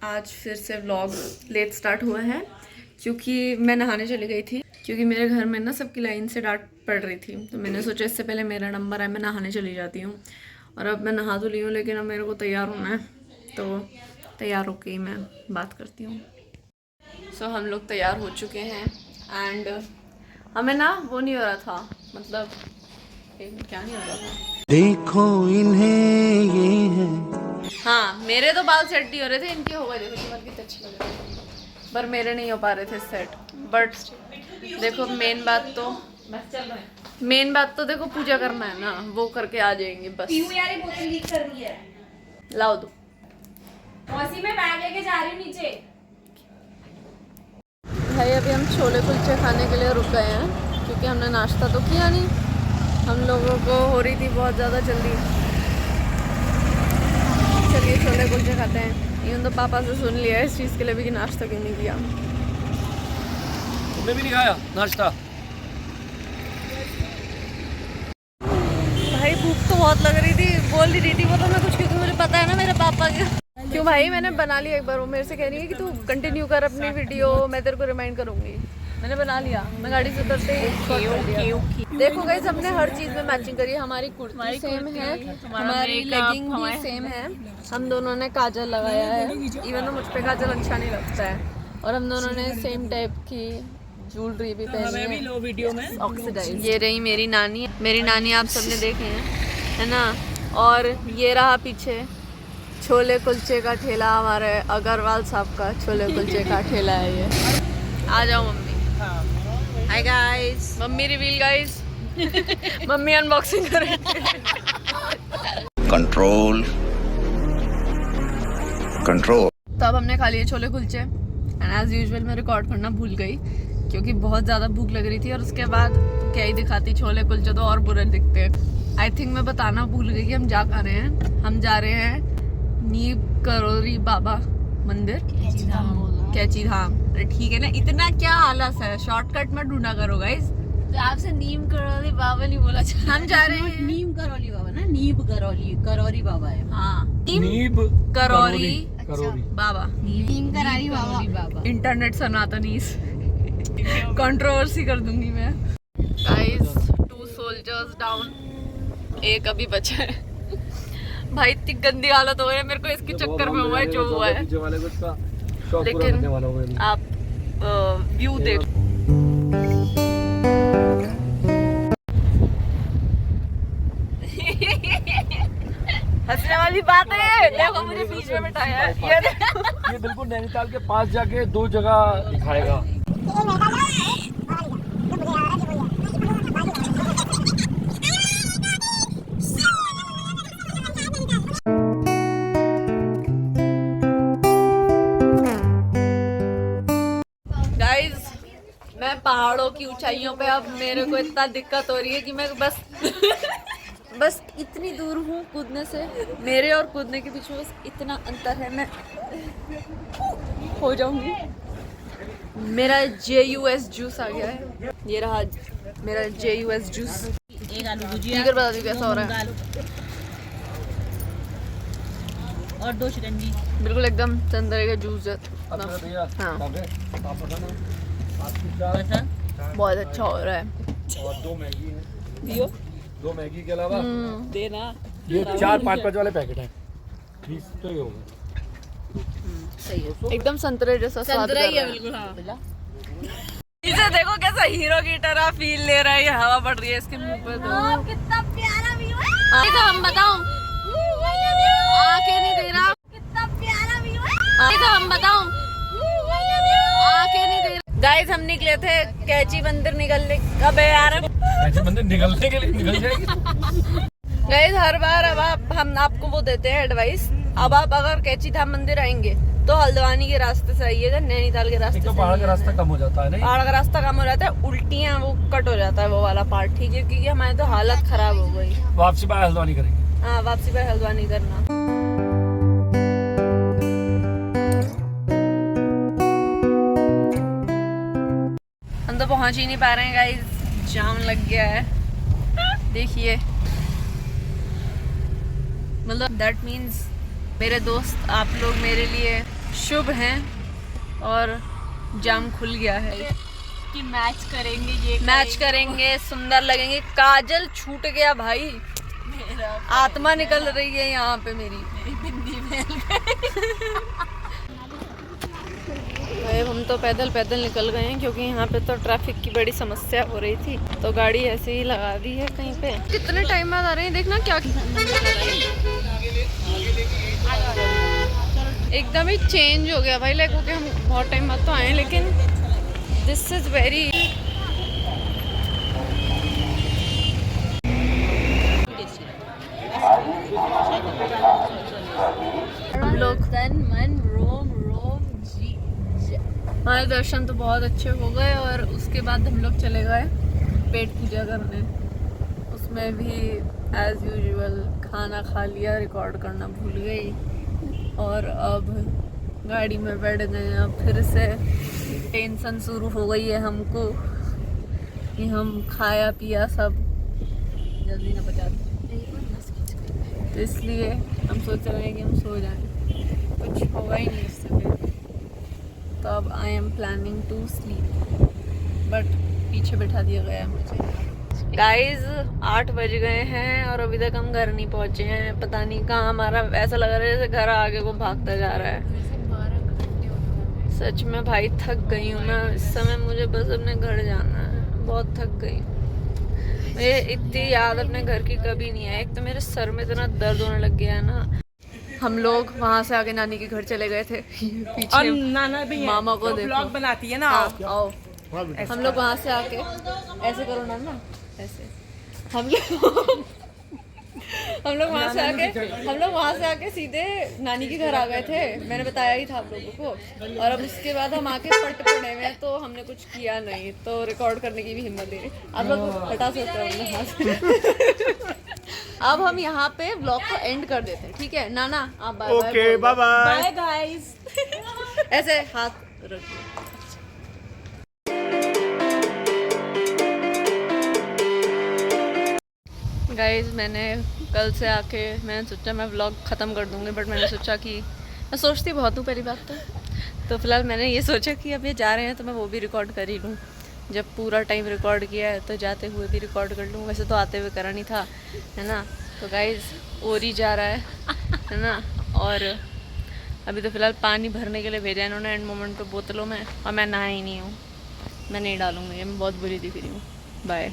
आज फिर से व्लॉग लेट स्टार्ट हुआ है क्योंकि मैं नहाने चली गई थी, क्योंकि मेरे घर में ना सबकी लाइन से डांट पड़ रही थी। तो मैंने सोचा इससे पहले मेरा नंबर है, मैं नहाने चली जाती हूँ। और अब मैं नहा तो ली हूँ, लेकिन अब मेरे को तैयार होना है, तो तैयार होके ही मैं बात करती हूँ। सो हम लोग तैयार हो चुके हैं एंड हमें ना वो नहीं हो रहा था, मतलब क्या नहीं हो रहा था, देखो इन्हें ये है। हाँ मेरे तो बाल सेट नहीं हो रहे थे, इनके हो गए। देखो तुम्हारे कितने अच्छे लग रहे थे, पर मेरे नहीं हो पा रहे थे सेट। बट देखो मेन बात तो देखो पूजा करना है ना, वो करके आ जाएंगे बस। यार ये बोतल लीक कर रही है। लाओ दो। मौसी मैं बैग लेके जा रही हूँ नीचे। भाई अभी हम छोले कुलचे खाने के लिए रुक गए हैं, क्योंकि हमने नाश्ता तो किया नहीं। हम लोगों को हो रही थी बहुत ज़्यादा जल्दी। चलिए छोले कुलचे खाते हैं। यूँ तो पापा से सुन लिया इस चीज़ के लिए भी कि नाश्ता क्यों नहीं किया। तुमने भी नहीं खाया नाश्ता? भाई भूख तो बहुत लग रही थी, बोल नहीं रही थी वो तो मैं कुछ, क्योंकि मुझे पता है ना मेरे पापा के। क्यों भाई मैंने बना लिया एक बार, वो मेरे से कह रही है कि तू कंटिन्यू कर अपनी वीडियो, मैं तेरे को रिमाइंड करूंगी। मैंने बना लिया, मैं गाड़ी से उतरते ही देखो गाइस हमने हर चीज में मैचिंग करी है। हमारी कुर्ती सेम है, हमारी लेगिंग भी सेम है, हम दोनों ने काजल लगाया है। इवन तो मुझ पे काजल अच्छा नहीं लगता है। और हम दोनों ने सेम टाइप की ज्वेलरी भी पहनी है, लो वीडियो में ऑक्सीडाइज। ये रही मेरी नानी आप सबने देखे हैं, है ना। और ये रहा पीछे छोले कुलचे का ठेला, हमारे अग्रवाल साहब का छोले कुलचे का ठेला है ये। आ जाओ mummy. Hi guys, mummy reveal guys. Mummy unboxing कर रही है। Control control. तो अब हमने खा लिए chole kulche and as usual मैं रिकॉर्ड करना भूल गई, क्योंकि बहुत ज़्यादा भूख लग रही थी। और उसके बाद क्या ही दिखाती, छोले कुलचे तो और बुरे दिखते हैं। आई थिंक मैं बताना भूल गई कि हम जा कहाँ रहे हैं। हम जा रहे हैं नीम करोली बाबा मंदिर, कैची धाम। अरे ठीक है ना, इतना क्या आलस है, शॉर्टकट में ढूंढा करो गाइस। तो आपसे नीम करोली बाबा नहीं बोला। हम जा रहे हैं नीम करोली बाबा ना, नीम करोली बाबा है। हाँ नीब करोली करोली बाबा, नीम करारी बाबा। इंटरनेट सनातनीस कंट्रोवर्सी कर दूंगी मैं। गाइस 2 सोल्जर्स डाउन, एक अभी बचा है। भाई इतनी गंदी हालत हो रही है मेरे को, इसके चक्कर में हुआ है जो हुआ है। लेकिन आप व्यू देखो। हंसने वाली बात है, देखो मुझे बीच में बिठाया है। ये बिल्कुल नैनीताल के पास जाके 2 जगह दिखाएगा। गाइस मैं पहाड़ों की ऊंचाइयों पे अब मेरे को इतना दिक्कत हो रही है कि मैं बस इतनी दूर हूँ कूदने से। मेरे और कूदने के बीच में बस इतना अंतर है, मैं हो जाऊंगी। मेरा JUS जूस आ गया है, ये रहा मेरा JUS जूस। एक आलू भुजिया स्पीकर बता दी कैसा हो रहा है। और 2 शिकंजी। बिल्कुल एकदम संतरे का जूस है। भैया हाँ बस बहुत अच्छा हो रहा है। और 2 मैगी है, दियो 2 मैगी के अलावा देना। ये 4-5 वाले पैकेट हैं, 20 तो ये होगा। सही है, एकदम संतरे जैसा स्वाद संतरा ही कर है रहा बिल्कुल। हाँ इसे देखो कैसा हीरो की तरह फील ले रहा है, ये हवा पड़ रही है इसके मुंह पे। तो कितना प्यारा व्यू है। तो हम बताओ आके नहीं दे रहा, कितना प्यारा व्यू है। तो हम बताओ आके नहीं दे रहा। गाइस हम निकले थे कैची मंदिर निकलने, अबे यार ऐसे बंदे निकलने के लिए निकल जाएगी। गाइस हर बार अब हम आपको वो देते हैं एडवाइस। अब आप अगर कैची धाम मंदिर आएंगे तो हल्द्वानी के रास्ते से आइएगा, नैनीताल के रास्ते तो से पहाड़ का आइएगा। रास्ता कम हो जाता है नहीं? पहाड़ का रास्ता कम हो जाता है, उल्टियाँ वो कट हो जाता है वो वाला पार्ट, ठीक है, क्योंकि हमारी तो हालत खराब हो गई। वापसी बाय हल्द्वानी करेंगे। हाँ वापसी पर हल्द्वानी करना। हम तो पहुंच ही नहीं पा रहे हैं गाइस, जाम लग गया है देखिए। मतलब दैट मीन्स मेरे दोस्त आप लोग मेरे लिए शुभ हैं और जाम खुल गया है कि मैच करेंगे, ये मैच करेंगे, सुंदर लगेंगे। काजल छूट गया भाई, आत्मा निकल रही है यहाँ पे मेरी। भाई हम तो पैदल पैदल निकल गए हैं क्योंकि यहाँ पे तो ट्रैफिक की बड़ी समस्या हो रही थी, तो गाड़ी ऐसे ही लगा दी है कहीं पे। कितने टाइम बाद आ रहे हैं, देखना क्या एकदम ही चेंज हो गया भाई। लाइक ओके हम बहुत टाइम बाद तो आए हैं, लेकिन दिस इज वेरी हम लोग हमारे दर्शन तो बहुत अच्छे हो गए और उसके बाद हम लोग चले गए पेट पूजा करने। उसमें भी एज यूजुअल खाना खा लिया, रिकॉर्ड करना भूल गई और अब गाड़ी में बैठ गए। अब फिर से टेंशन शुरू हो गई है हमको कि हम खाया पिया सब जल्दी ना बचा दें, तो इसलिए हम सोच रहे हैं कि हम सो जाएं। कुछ होगा ही नहीं इससे फिर, तो अब I am planning to sleep, but पीछे बैठा दिया गया है मुझे। गाइज 8 बज गए हैं और अभी तक हम घर नहीं पहुंचे हैं। पता नहीं कहाँ हमारा, ऐसा लग रहा है जैसे घर आगे को भागता जा रहा है। सच में भाई थक गई हूँ मैं इस समय, मुझे बस अपने घर जाना है, बहुत थक गई। मुझे इतनी याद अपने घर की कभी नहीं है। एक तो मेरे सर में इतना दर्द होने लग गया है ना। हम लोग वहाँ से आके नानी के घर चले गए थे पीछे, और नाना भी मामा को देखो ब्लॉग बनाती है ना। आओ हम लोग वहाँ से आके ऐसे करो ना, ऐसे हम लोग वहाँ से आके सीधे नानी के घर आ गए थे। मैंने बताया ही था आप लोगों को। और अब उसके बाद हम आके पट पड़े हुए हैं, तो हमने कुछ किया नहीं, तो रिकॉर्ड करने की भी हिम्मत नहीं। आप लोग हटा सकते हो वहाँ से। अब हम यहाँ पे ब्लॉग को एंड कर देते हैं, ठीक है नाना? आप bye okay bye bye bye guys. ऐसे हाथ रखिए। गाइस मैंने कल से आके मैंने सोचा मैं व्लॉग ख़त्म कर दूँगी, बट मैंने सोचा कि मैं सोचती बहुत हूँ पहली बात तो फ़िलहाल मैंने ये सोचा कि अब ये जा रहे हैं तो मैं वो भी रिकॉर्ड कर ही लूँ। जब पूरा टाइम रिकॉर्ड किया है तो जाते हुए भी रिकॉर्ड कर लूँ। वैसे तो आते हुए करा नहीं था, है ना? तो गाइस ओरी जा रहा है ना? और अभी तो फ़िलहाल पानी भरने के लिए भेजा है इन्होंने एंड मोमेंट पे बोतलों में, और मैं नहा ही नहीं हूँ। मैं नहीं डालूँगी, मैं बहुत बुरी दिख रही हूँ। बाय।